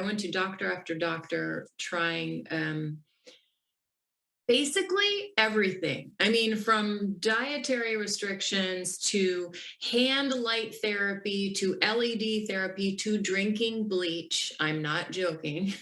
went to doctor after doctor trying basically everything. I mean, from dietary restrictions to hand light therapy to LED therapy to drinking bleach. I'm not joking.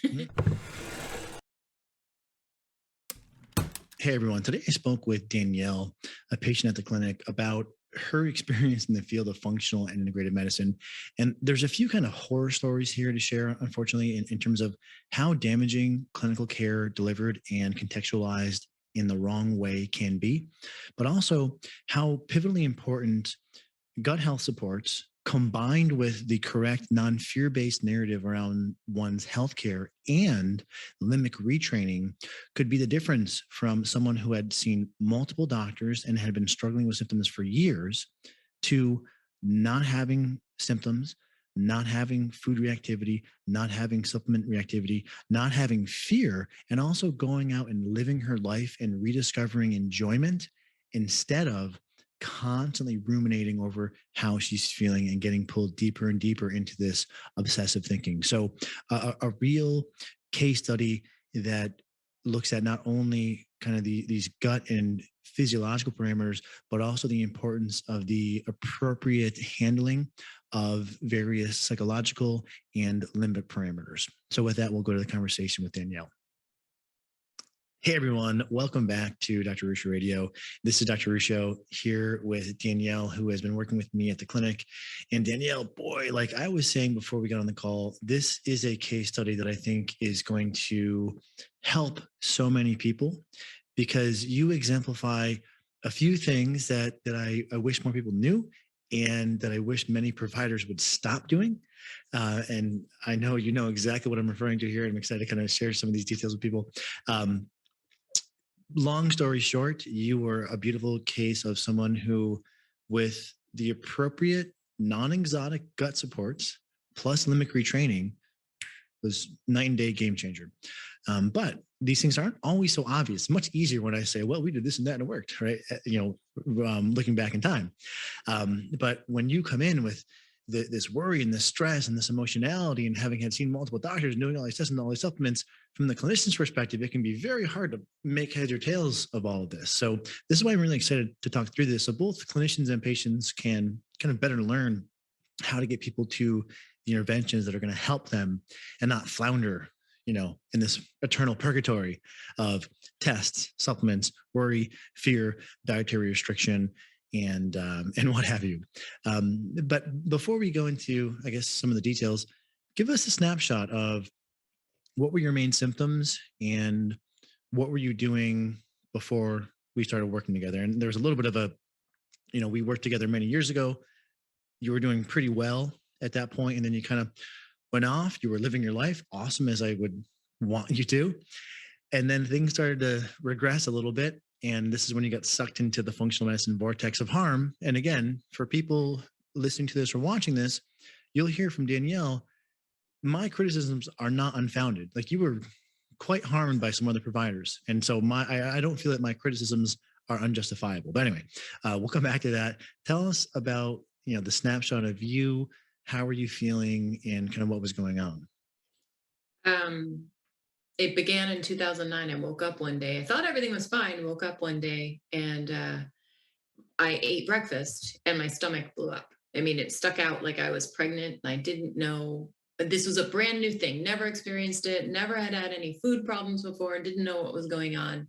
Hey everyone, today I spoke with Danielle, a patient at the clinic, about her experience in the field of functional and integrated medicine. And there's a few kind of horror stories here to share, unfortunately, in terms of how damaging clinical care delivered and contextualized in the wrong way can be, but also how pivotally important gut health supports combined with the correct non-fear-based narrative around one's healthcare and limbic retraining could be the difference from someone who had seen multiple doctors and had been struggling with symptoms for years to not having symptoms, not having food reactivity, not having supplement reactivity, not having fear, and also going out and living her life and rediscovering enjoyment instead of constantly ruminating over how she's feeling and getting pulled deeper and deeper into this obsessive thinking. So, a real case study that looks at not only kind of these gut and physiological parameters, but also the importance of the appropriate handling of various psychological and limbic parameters. So, with that, we'll go to the conversation with Danielle. Hey everyone, welcome back to Dr. Ruscio Radio. This is Dr. Ruscio here with Danielle, who has been working with me at the clinic. And Danielle, boy, like I was saying before we got on the call, this is a case study that I think is going to help so many people because you exemplify a few things that I wish more people knew and that I wish many providers would stop doing. And I know you know exactly what I'm referring to here. And I'm excited to kind of share some of these details with people. Long story short, you were a beautiful case of someone who, with the appropriate non-exotic gut supports plus limbic retraining, was night and day game changer. But these things aren't always so obvious. Much easier when I say, well, we did this and that and it worked, right? Looking back in time. But when you come in with this worry and this stress and this emotionality and having had seen multiple doctors and doing all these tests and all these supplements, from the clinician's perspective, it can be very hard to make heads or tails of all of this. So this is why I'm really excited to talk through this. So both clinicians and patients can kind of better learn how to get people to the interventions that are going to help them and not flounder, in this eternal purgatory of tests, supplements, worry, fear, dietary restriction, and what have you. But before we go into, I guess, some of the details, give us a snapshot of what were your main symptoms and what were you doing before we started working together? And there's a little bit of we worked together many years ago. You were doing pretty well at that point, and then you kind of went off. You were living your life, awesome as I would want you to. And then things started to regress a little bit. And this is when you got sucked into the functional medicine vortex of harm. And again, for people listening to this or watching this, you'll hear from Danielle, my criticisms are not unfounded. Like, you were quite harmed by some other providers. And so I don't feel that my criticisms are unjustifiable. But anyway, we'll come back to that. Tell us about, the snapshot of you. How were you feeling and kind of what was going on? It began in 2009. I woke up one day. I thought everything was fine. Woke up one day and I ate breakfast and my stomach blew up. I mean, it stuck out like I was pregnant and I didn't know. This was a brand new thing. Never experienced it. Never had any food problems before. Didn't know what was going on.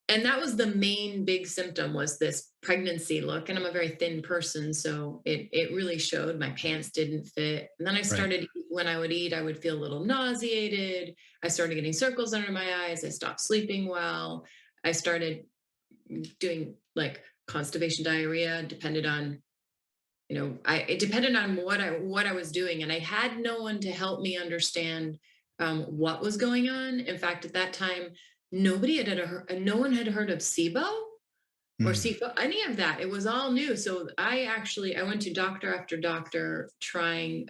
And that was the main big symptom, was this pregnancy look. And I'm a very thin person, so it really showed. My pants didn't fit. And then I Right. started, when I would eat, I would feel a little nauseated. I started getting circles under my eyes. I stopped sleeping well. I started doing like constipation diarrhea. Depended on, it depended on what I was doing. And I had no one to help me understand what was going on. In fact, at that time, no one had heard of SIBO or Mm. SIFO, any of that. It was all new. So I went to doctor after doctor trying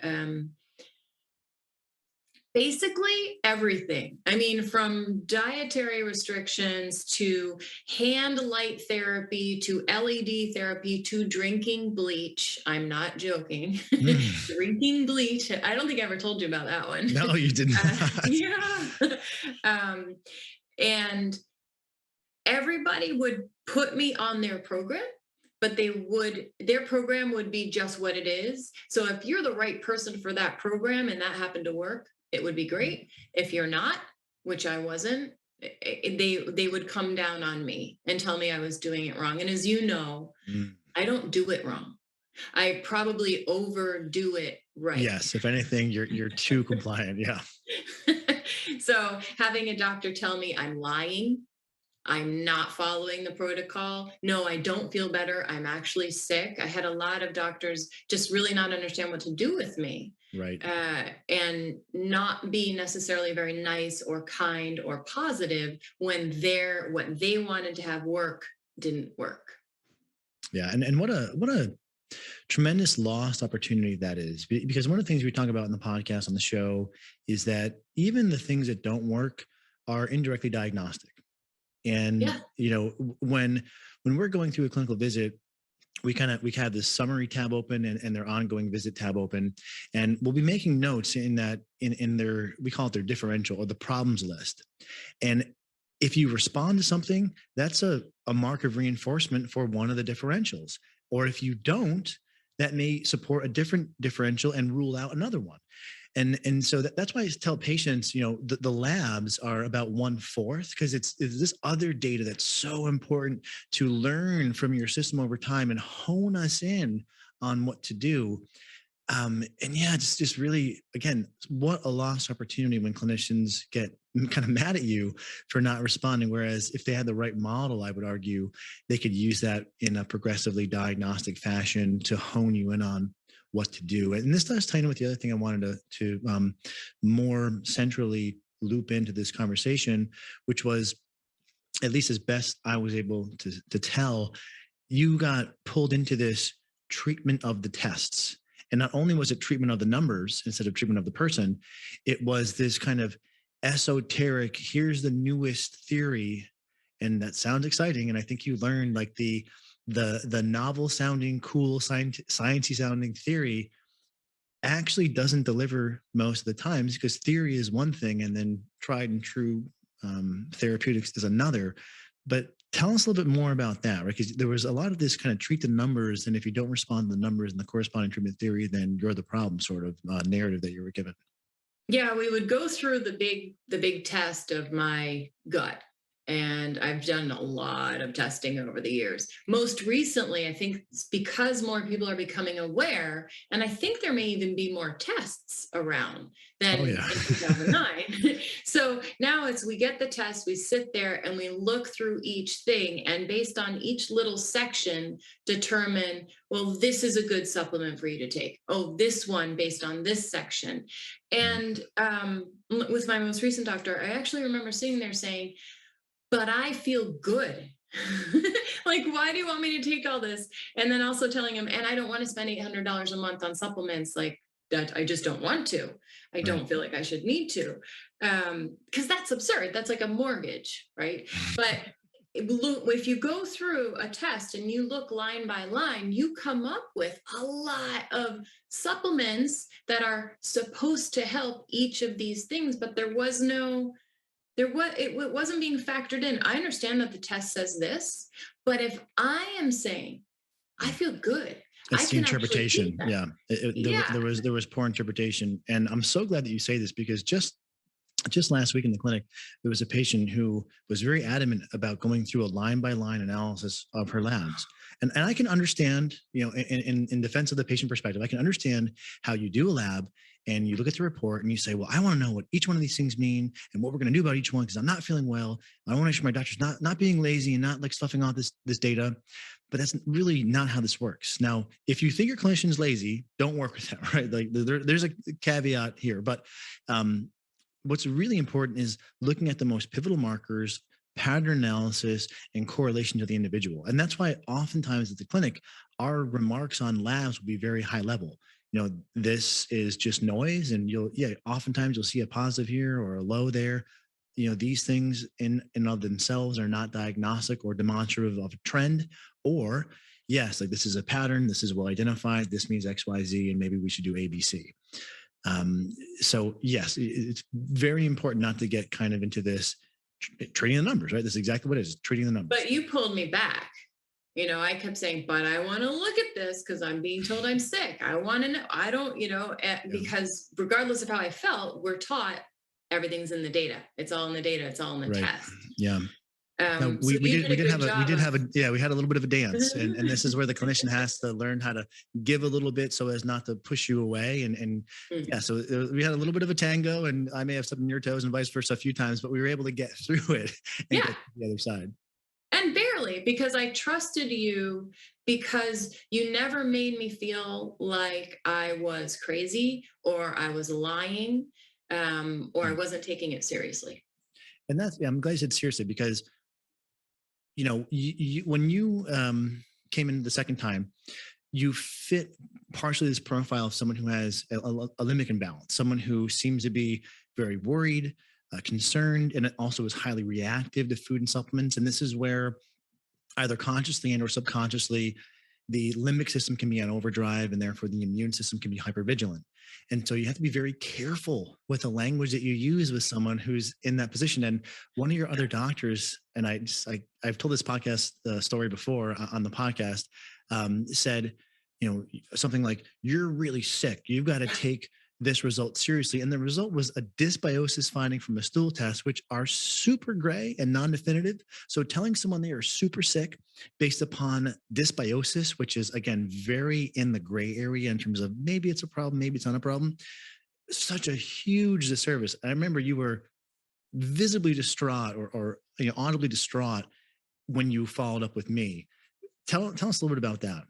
Basically everything. I mean, from dietary restrictions to hand light therapy to LED therapy to drinking bleach. I'm not joking. Mm. Drinking bleach. I don't think I ever told you about that one. No, you did not. Yeah. um, and everybody would put me on their program, but their program would be just what it is. So if you're the right person for that program and that happened to work, it would be great. If you're not, which I wasn't, they would come down on me and tell me I was doing it wrong. And as you know, Mm. I don't do it wrong. I probably overdo it right. Yes, if anything, you're too compliant. Yeah. So having a doctor tell me I'm lying, I'm not following the protocol. No, I don't feel better. I'm actually sick. I had a lot of doctors just really not understand what to do with me, Right. and not be necessarily very nice or kind or positive when what they wanted to have work didn't work. Yeah. And what a tremendous lost opportunity that is. Because one of the things we talk about in the podcast on the show is that even the things that don't work are indirectly diagnostic. And Yeah. when we're going through a clinical visit, we have this summary tab open and their ongoing visit tab open, and we'll be making notes in that in their, we call it their differential or the problems list. And if you respond to something, that's a mark of reinforcement for one of the differentials. Or if you don't, that may support a different differential and rule out another one. And so that's why I tell patients, the labs are about 1/4, because it's this other data that's so important to learn from your system over time and hone us in on what to do. And yeah, just really, again, what a lost opportunity when clinicians get kind of mad at you for not responding. Whereas if they had the right model, I would argue they could use that in a progressively diagnostic fashion to hone you in on what to do. And this does tie in with the other thing I wanted to more centrally loop into this conversation, which was, at least as best I was able to tell, you got pulled into this treatment of the tests. And not only was it treatment of the numbers instead of treatment of the person, it was this kind of esoteric, here's the newest theory. And that sounds exciting. And I think you learned like the novel sounding, cool, sciencey sounding theory actually doesn't deliver most of the times, because theory is one thing and then tried and true therapeutics is another. But tell us a little bit more about that, right? Because there was a lot of this kind of treat the numbers, and if you don't respond to the numbers and the corresponding treatment theory, then you're the problem sort of narrative that you were given. Yeah, we would go through the big test of my gut. And I've done a lot of testing over the years. Most recently, I think it's because more people are becoming aware, and I think there may even be more tests around Oh than yeah. in 2009. So now we get the test, we sit there and we look through each thing, and based on each little section, determine, well, this is a good supplement for you to take. Oh, this one based on this section. And with my most recent doctor, I actually remember sitting there saying, but I feel good. Like, why do you want me to take all this? And then also telling him, and I don't want to spend $800 a month on supplements, like that. I just don't want to. I Right. don't feel like I should need to. Because that's absurd. That's like a mortgage, right? But if you go through a test and you look line by line, you come up with a lot of supplements that are supposed to help each of these things, but it wasn't being factored in. I understand that the test says this, but if I am saying I feel good, I It's the can actually interpretation. eat that. Yeah. Yeah. There was poor interpretation. And I'm so glad that you say this, because just last week in the clinic, there was a patient who was very adamant about going through a line by line analysis of her labs. And I can understand, in defense of the patient perspective, I can understand how you do a lab and you look at the report and you say, well, I want to know what each one of these things mean and what we're going to do about each one, because I'm not feeling well. I want to make sure my doctor's not being lazy and not like stuffing all this data. But that's really not how this works. Now, if you think your clinician's lazy, don't work with that, right? Like there's a caveat here, but what's really important is looking at the most pivotal markers, pattern analysis, and correlation to the individual. And that's why oftentimes at the clinic, our remarks on labs will be very high level. this is just noise, and oftentimes you'll see a positive here or a low there. These things in and of themselves are not diagnostic or demonstrative of a trend, or yes, like this is a pattern, this is well identified, this means XYZ, and maybe we should do ABC. So yes, it's very important not to get kind of into this treating the numbers, right? This is exactly what it is, treating the numbers. But you pulled me back. I kept saying, but I want to look at this because I'm being told I'm sick. I want to know. I don't, because regardless of how I felt, we're taught everything's in the data. It's all in the data. It's all in the Right. test. Yeah. No, So we you did a have good job we had a little bit of a dance, and this is where the clinician has to learn how to give a little bit so as not to push you away, and yeah, so we had a little bit of a tango, and I may have stepped on your toes and vice versa a few times, but we were able to get through it and get to the other side. And barely, because I trusted you, because you never made me feel like I was crazy or I was lying, or I wasn't taking it seriously. And I'm glad you said seriously, because when you came in the second time, you fit partially this profile of someone who has a limbic imbalance, someone who seems to be very worried, concerned, and it also is highly reactive to food and supplements. And this is where either consciously and or subconsciously, the limbic system can be on overdrive, and therefore the immune system can be hypervigilant. And so you have to be very careful with the language that you use with someone who's in that position. And one of your other doctors, and I've told this podcast story before on the podcast, said, something like, "You're really sick. You've got to take this result seriously." And the result was a dysbiosis finding from a stool test, which are super gray and non-definitive. So telling someone they are super sick based upon dysbiosis, which is again very in the gray area in terms of maybe it's a problem, maybe it's not a problem, such a huge disservice. I remember you were visibly distraught, or audibly distraught when you followed up with me. Tell us a little bit about that.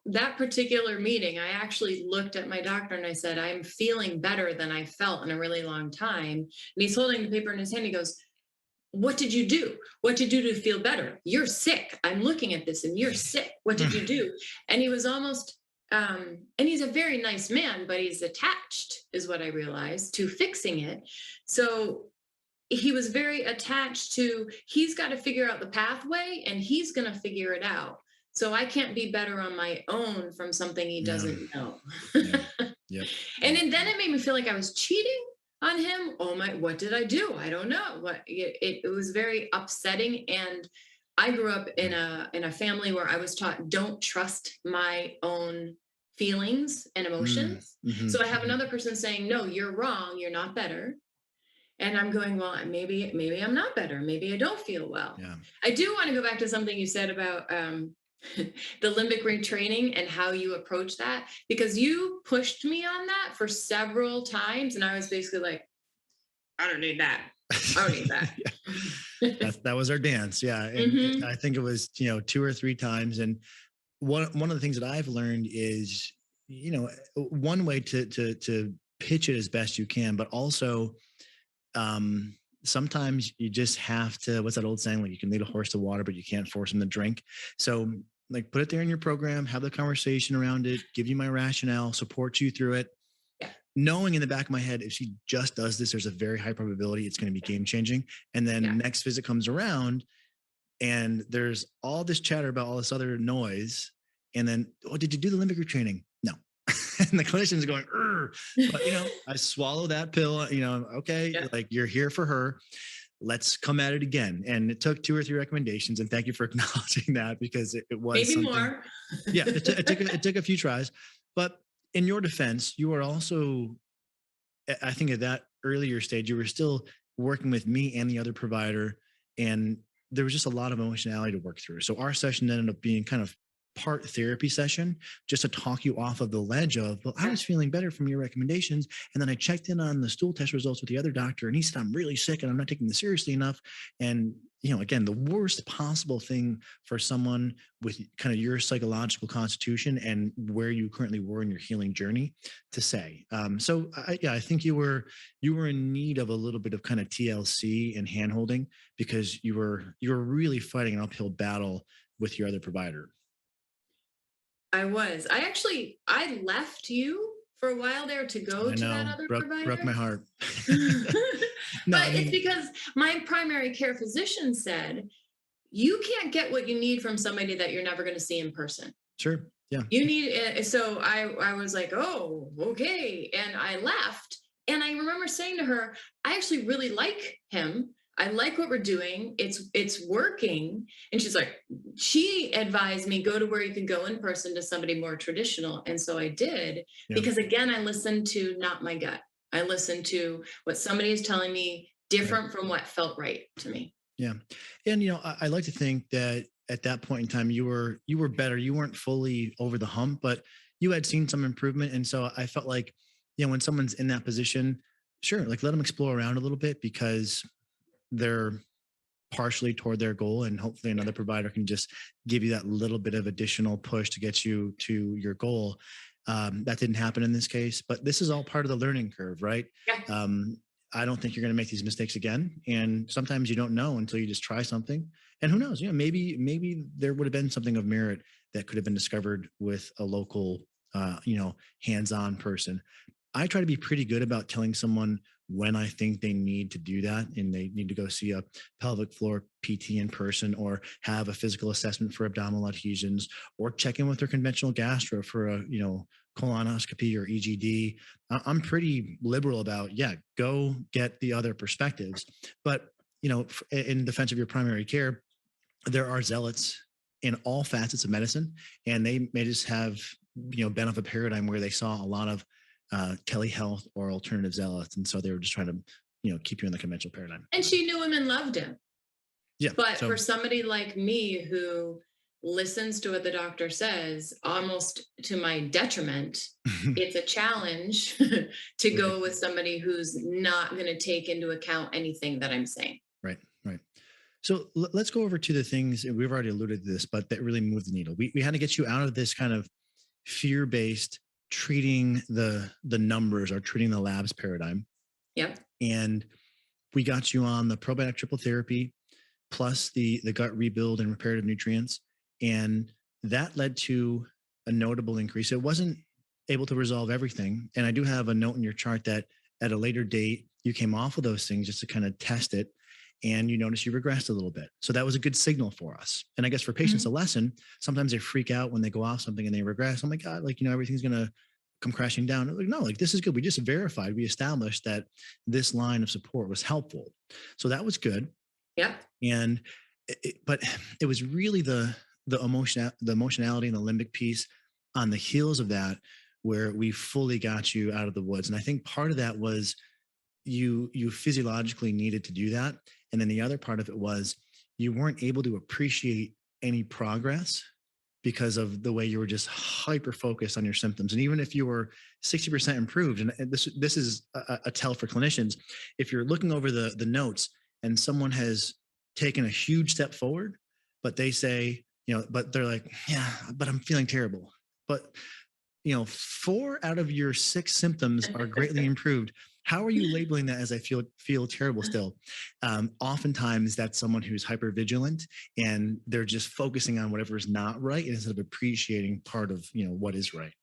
That particular meeting, I actually looked at my doctor and I said, I'm feeling better than I felt in a really long time. And he's holding the paper in his hand. He goes, what did you do? What did you do to feel better? You're sick. I'm looking at this and you're sick. What did you do? And he was almost, and he's a very nice man, but he's attached, is what I realized, to fixing it. So he was very attached to, he's got to figure out the pathway and he's going to figure it out. So I can't be better on my own from something he doesn't know. Yep. And then it made me feel like I was cheating on him. Oh my, what did I do? I don't know. It was very upsetting. And I grew up in a family where I was taught, don't trust my own feelings and emotions. So I have another person saying, no, you're wrong. You're not better. And I'm going, well, maybe I'm not better. Maybe I don't feel well. Yeah. I do want to go back to something you said about the limbic retraining and how you approach that, because you pushed me on that for several times. And I was basically like, I don't need that. I don't need that. That was our dance. Yeah. And I think it was, 2 or 3 times. And one of the things that I've learned is, one way to pitch it as best you can, but also, sometimes you just have to, what's that old saying? Like, you can lead a horse to water, but you can't force him to drink. So like, put it there in your program, have the conversation around it, give you my rationale, support you through it. Yeah. Knowing in the back of my head, if she just does this, there's a very high probability it's going to be game changing. And then next visit comes around and there's all this chatter about all this other noise. And then, oh, did you do the limbic retraining? No. And the clinician's going, but I swallow that pill, okay, like, you're here for her. Let's come at it again. And it took 2 or 3 recommendations. And thank you for acknowledging that, because it was maybe something more. Yeah, it took a few tries. But in your defense, you were also, I think at that earlier stage, you were still working with me and the other provider. And there was just a lot of emotionality to work through. So our session ended up being kind of part therapy session, just to talk you off of the ledge of, well, I was feeling better from your recommendations. And then I checked in on the stool test results with the other doctor, and he said, I'm really sick and I'm not taking this seriously enough. And, again, the worst possible thing for someone with kind of your psychological constitution and where you currently were in your healing journey to say. So I think you were in need of a little bit of kind of TLC and handholding, because you were really fighting an uphill battle with your other provider. I left you for a while there to go I to that know, other broke my provider. heart. No, I But it's mean, because my primary care physician said, you can't get what you need from somebody that you're never going to see in person. sure, yeah, You need so I was like, "Oh, okay." And I left. And I remember saying to her, "I actually really like him. I like what we're doing. It's working." And she's like, she advised me go to where you can go in person to somebody more traditional. And so I did yeah, because again, I listened to not my gut. I listened to what somebody is telling me right. different from what felt right to me. Yeah. And I like to think that at that point in time you were better. You weren't fully over the hump, but you had seen some improvement. And so I felt like, when someone's in that position, sure, like let them explore around a little bit because they're partially toward their goal. And hopefully Yeah. another provider can just give you that little bit of additional push to get you to your goal. That didn't happen in this case, but this is all part of the learning curve, right? Yeah. Um, I don't think you're going to make these mistakes again. And sometimes you don't know until you just try something. And who knows? Maybe there would have been something of merit that could have been discovered with a local, hands-on person. I try to be pretty good about telling someone when I think they need to do that and they need to go see a pelvic floor PT in person or have a physical assessment for abdominal adhesions or check in with their conventional gastro for a, colonoscopy or EGD. I'm pretty liberal about, yeah, go get the other perspectives. But, in defense of your primary care, there are zealots in all facets of medicine, and they may just have, been of a paradigm where they saw a lot of telehealth or alternative zealots, and so they were just trying to, keep you in the conventional paradigm. And she knew him and loved him. Yeah. But So for somebody like me who listens to what the doctor says almost to my detriment, it's a challenge to right, go with somebody who's not going to take into account anything that I'm saying. right, right. So let's go over to the things and we've already alluded to this, but that really moved the needle. We had to get you out of this kind of fear-based treating the numbers or treating the labs paradigm, Yep. and we got you on the probiotic triple therapy plus the gut rebuild and reparative nutrients. And that led to a notable increase. It wasn't able to resolve everything. And I do have a note in your chart that at a later date, you came off of those things just to kind of test it. And you notice you regressed a little bit. So that was a good signal for us. And I guess for patients, Mhm. a lesson, sometimes they freak out when they go off something and they regress. Oh my God, like, everything's going to come crashing down. Like, no, like this is good. We just verified, we established that this line of support was helpful. So that was good. Yep. And but it was really the emotionality and the limbic piece on the heels of that where we fully got you out of the woods. And I think part of that was you physiologically needed to do that, and then the other part of it was you weren't able to appreciate any progress because of the way you were just hyper focused on your symptoms. And even if you were 60% improved, and this is a tell for clinicians, if you're looking over the notes and someone has taken a huge step forward, but they say, but they're like, yeah, but I'm feeling terrible. But 4 out of your 6 symptoms are greatly improved. How are you labeling that as I feel terrible still? Oftentimes that's someone who's hyper vigilant and they're just focusing on whatever is not right instead of appreciating part of what is right.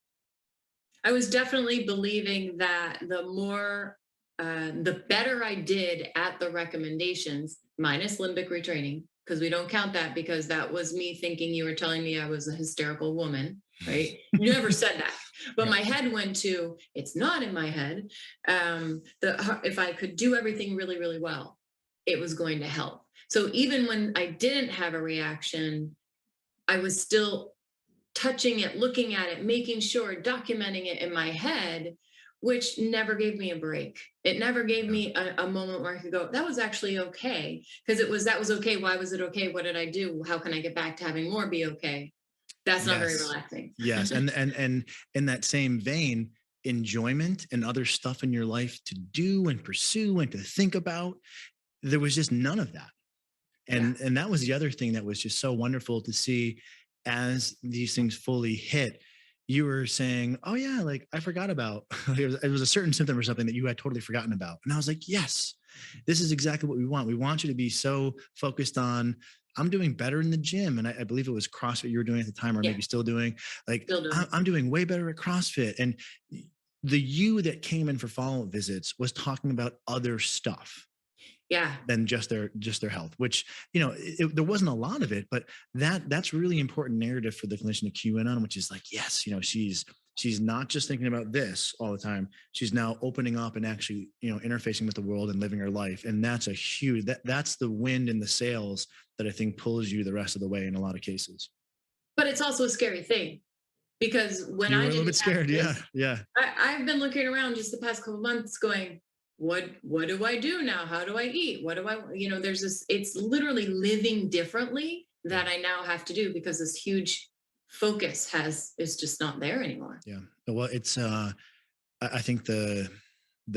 I was definitely believing that the better I did at the recommendations, minus limbic retraining, because we don't count that because that was me thinking you were telling me I was a hysterical woman, right? You never said that. But Right. my head went to, it's not in my head. If I could do everything really, really well, it was going to help. So even when I didn't have a reaction, I was still touching it, looking at it, making sure, documenting it in my head, which never gave me a break. It never gave Yeah. me a moment where I could go, that was actually okay. Because that was okay. Why was it okay? What did I do? How can I get back to having more be okay? That's not very Yes. relaxing. Yes. And in that same vein, enjoyment and other stuff in your life to do and pursue and to think about, there was just none of that. Yeah. And that was the other thing that was just so wonderful to see as these things fully hit. You were saying, oh yeah, like I forgot about it was a certain symptom or something that you had totally forgotten about. And I was like, yes, this is exactly what we want. We want you to be so focused on I'm doing better in the gym. And I believe it was CrossFit you were doing at the time, or Yeah, maybe still doing. Like, still doing. I'm doing way better at CrossFit. And the you that came in for follow-up visits was talking about other stuff Yeah. than just their health, which, there wasn't a lot of it, but that's really important narrative for the clinician to cue in on, which is like, yes, she's not just thinking about this all the time. She's now opening up and actually, interfacing with the world and living her life. And that's a huge, that's the wind in the sails that I think pulls you the rest of the way in a lot of cases. But it's also a scary thing because when You were I a little didn't bit have scared. Yeah. this, Yeah. I've been looking around just the past couple of months going, what do I do now? How do I eat? What do I, there's this, it's literally living differently Yeah. that I now have to do because this huge focus is just not there anymore. Yeah. Well, it's, I think the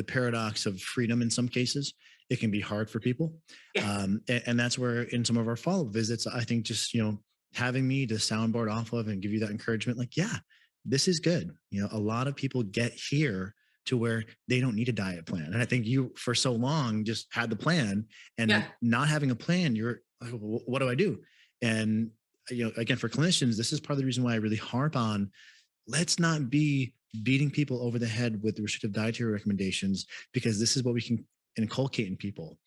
paradox of freedom in some cases, it can be hard for people. Yeah. And that's where in some of our follow-up visits, I think just, having me to soundboard off of and give you that encouragement, like, yeah, this is good. A lot of people get here to where they don't need a diet plan. And I think you, for so long, just had the plan, and Yeah. not having a plan, you're like, what do I do? And, again, for clinicians, this is part of the reason why I really harp on, let's not be beating people over the head with restrictive dietary recommendations, because this is what we can inculcate in people.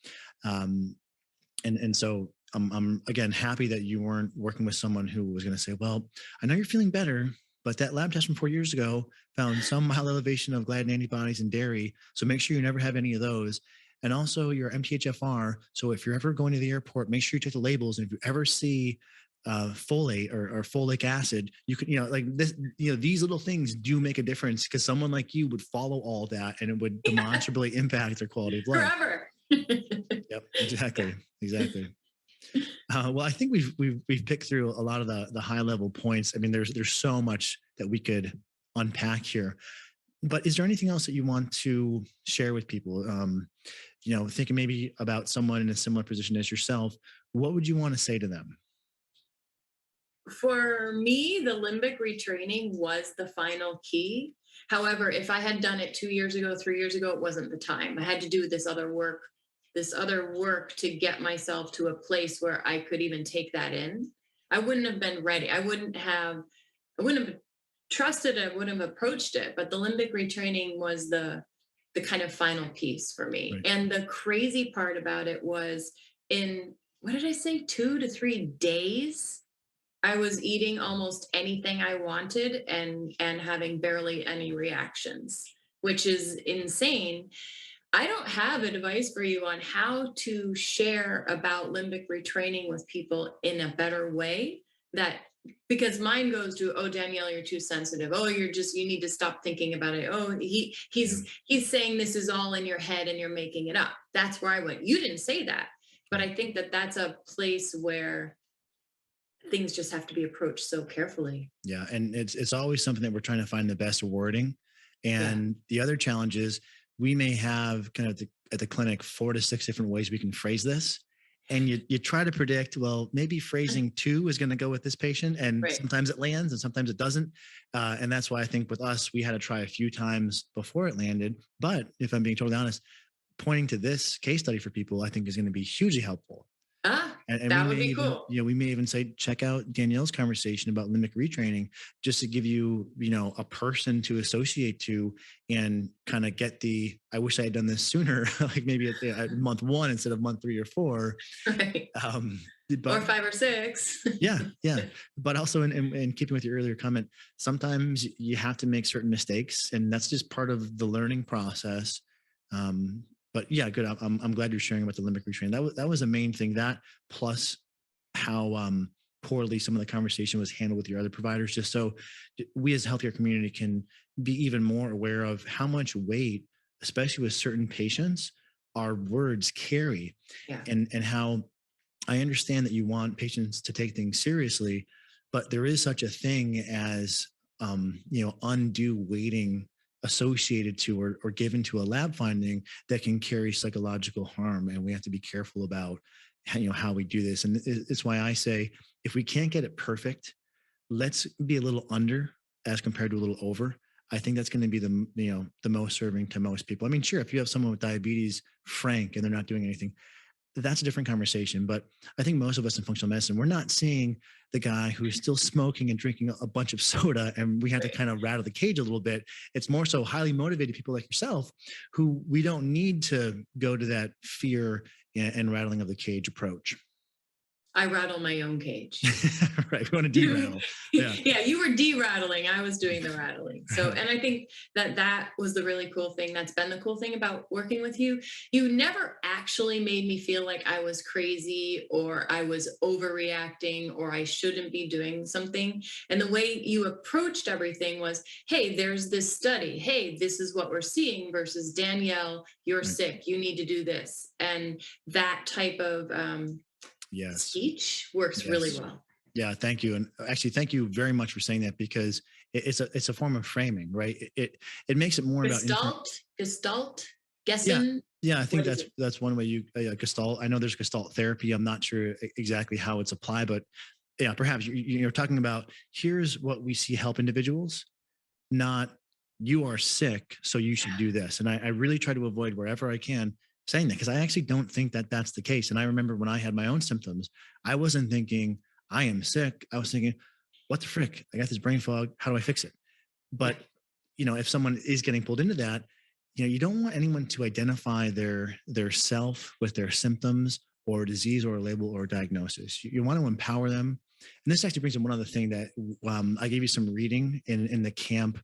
And so I'm again happy that you weren't working with someone who was going to say, well, I know you're feeling better, but that lab test from 4 years ago found some mild elevation of gliadin antibodies in dairy. So make sure you never have any of those. And also your MTHFR. So if you're ever going to the airport, make sure you check the labels. And if you ever see folate or folic acid, you can, like this, these little things do make a difference, because someone like you would follow all that and it would demonstrably impact their quality of life. Forever. Yep, exactly. Well, I think we've picked through a lot of the high level points. I mean, there's so much that we could unpack here. But is there anything else that you want to share with people? Thinking maybe about someone in a similar position as yourself, what would you want to say to them? For me, the limbic retraining was the final key. However, if I had done it 2 years ago, 3 years ago, it wasn't the time. I had to do this other work to get myself to a place where I could even take that in. I wouldn't have been ready. I wouldn't have trusted it, I wouldn't have approached it. But the limbic retraining was the kind of final piece for me. Right. And the crazy part about it was, in, what did I say, 2 to 3 days, I was eating almost anything I wanted and having barely any reactions, which is insane. I don't have advice for you on how to share about limbic retraining with people in a better way, that, because mine goes to, oh, Danielle, you're too sensitive. Oh, you need to stop thinking about it. Oh, he's saying this is all in your head and you're making it up. That's where I went. You didn't say that. But I think that that's a place where things just have to be approached so carefully. Yeah, and it's always something that we're trying to find the best wording. Yeah. And the other challenge is we may have kind of at the clinic 4 to 6 different ways we can phrase this. And you try to predict, well, maybe phrasing 2 is going to go with this patient, and Right. sometimes it lands and sometimes it doesn't. And that's why I think with us, we had to try a few times before it landed. But if I'm being totally honest, pointing to this case study for people, I think is going to be hugely helpful. And That would be cool. we may even say, check out Danielle's conversation about limbic retraining, just to give you, a person to associate to, and kind of get I wish I had done this sooner, like maybe at month 1 instead of month 3 or 4. Right. But Or 5 or 6. yeah. But also in keeping with your earlier comment, sometimes you have to make certain mistakes, and that's just part of the learning process. But yeah, good. I'm glad you're sharing about the limbic retraining. That was a main thing. That plus how poorly some of the conversation was handled with your other providers, just so we as a healthcare community can be even more aware of how much weight, especially with certain patients, our words carry. Yeah. And how I understand that you want patients to take things seriously, but there is such a thing as undue weighting associated to or given to a lab finding that can carry psychological harm, and we have to be careful about how we do this. And it's why I say, if we can't get it perfect, let's be a little under as compared to a little over. I think that's going to be the most serving to most people. I mean, sure, if you have someone with diabetes, frank, and they're not doing anything, that's a different conversation. But I think most of us in functional medicine, we're not seeing the guy who's still smoking and drinking a bunch of soda, and we have to Right. kind of rattle the cage a little bit. It's more so highly motivated people like yourself who we don't need to go to that fear and rattling of the cage approach. I rattle my own cage. Right. We want to derattle. Yeah. Yeah, you were de-rattling. I was doing the rattling. So, and I think that that was the really cool thing. That's been the cool thing about working with you. You never actually made me feel like I was crazy or I was overreacting or I shouldn't be doing something. And the way you approached everything was, hey, there's this study. Hey, this is what we're seeing versus Danielle, you're Right. sick. You need to do this. And that type of Yes. speech works really Yes. well. Yeah, thank you, and actually, thank you very much for saying that because it's a form of framing, right? It makes it more about Gestalt, Yeah, guessing. yeah. I think What is it? that's one way you Gestalt. I know there's Gestalt therapy. I'm not sure exactly how it's applied, but yeah, perhaps you're talking about here's what we see help individuals, not you are sick, so you should do this. And I really try to avoid wherever I can saying that because I actually don't think that that's the case. And I remember when I had my own symptoms, I wasn't thinking I am sick. I was thinking, what the frick? I got this brain fog. How do I fix it? Yeah. But if someone is getting pulled into that, you don't want anyone to identify their self with their symptoms or disease or a label or diagnosis. You want to empower them. And this actually brings up one other thing that I gave you some reading in the camp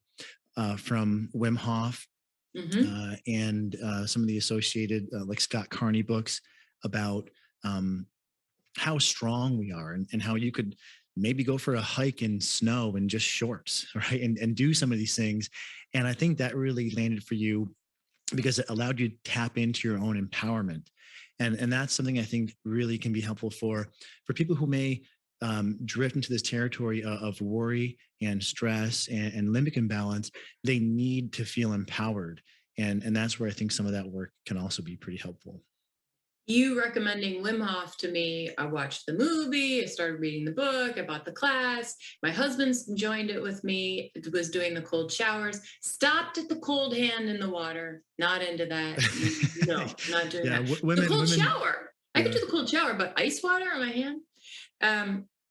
from Wim Hof Hmm. and some of the associated like Scott Carney books about how strong we are and how you could maybe go for a hike in snow in just shorts, right? And do some of these things. And I think that really landed for you because it allowed you to tap into your own empowerment. And that's something I think really can be helpful for people who may drift into this territory of worry and stress and limbic imbalance. They need to feel empowered. And that's where I think some of that work can also be pretty helpful. You recommending Wim Hof to me, I watched the movie, I started reading the book, I bought the class. My husband's joined it with me, it was doing the cold showers, stopped at the cold hand in the water, not into that. No, not doing Yeah, that. The women, cold women. shower, I could Yeah, do the cold shower, but ice water on my hand.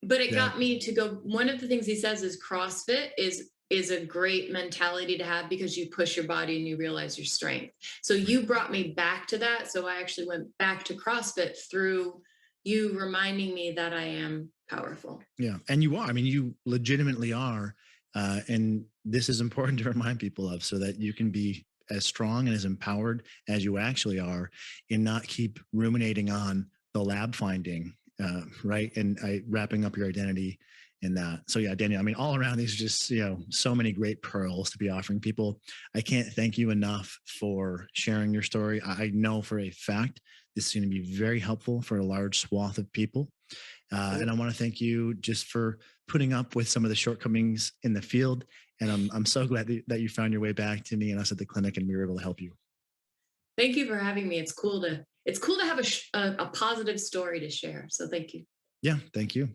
But it yeah, got me to go. One of the things he says is CrossFit is a great mentality to have because you push your body and you realize your strength. So right. you brought me back to that. So I actually went back to CrossFit through you reminding me that I am powerful. Yeah, and you are. I mean, you legitimately are, and this is important to remind people of, so that you can be as strong and as empowered as you actually are, and not keep ruminating on the lab finding, right? And wrapping up your identity in that. So yeah, Daniel. I mean, all around these are just so many great pearls to be offering people. I can't thank you enough for sharing your story. I know for a fact this is going to be very helpful for a large swath of people. And I want to thank you just for putting up with some of the shortcomings in the field. And I'm so glad that you found your way back to me and us at the clinic and we were able to help you. Thank you for having me. It's cool to have a positive story to share. So thank you. Yeah, thank you.